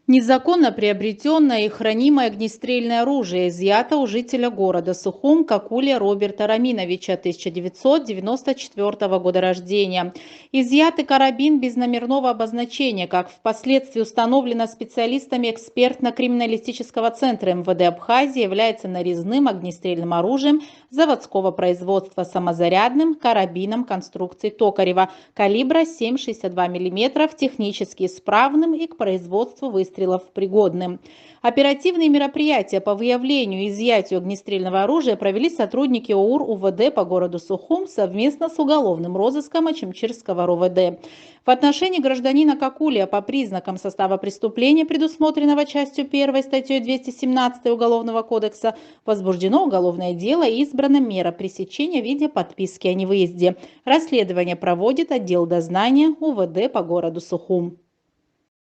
Незаконно приобретенное и хранимое огнестрельное оружие изъято у жителя города Сухум Какули Роберта Раминовича, 1994 года рождения. Изъятый карабин без номерного обозначения, как впоследствии установлено специалистами экспертно-криминалистического центра МВД Абхазии, является нарезным огнестрельным оружием заводского производства самозарядным карабином конструкции Токарева калибра 7,62 мм, технически исправным и к производству выстрелов пригодным. Оперативные мероприятия по выявлению и изъятию огнестрельного оружия провели сотрудники ОУР УВД по городу Сухум совместно с уголовным розыском Ачимчирского РОВД. В отношении гражданина Какулия по признакам состава преступления, предусмотренного частью 1 статьей 217 Уголовного кодекса, возбуждено уголовное дело и избрана мера пресечения в виде подписки о невыезде. Расследование проводит отдел дознания УВД по городу Сухум.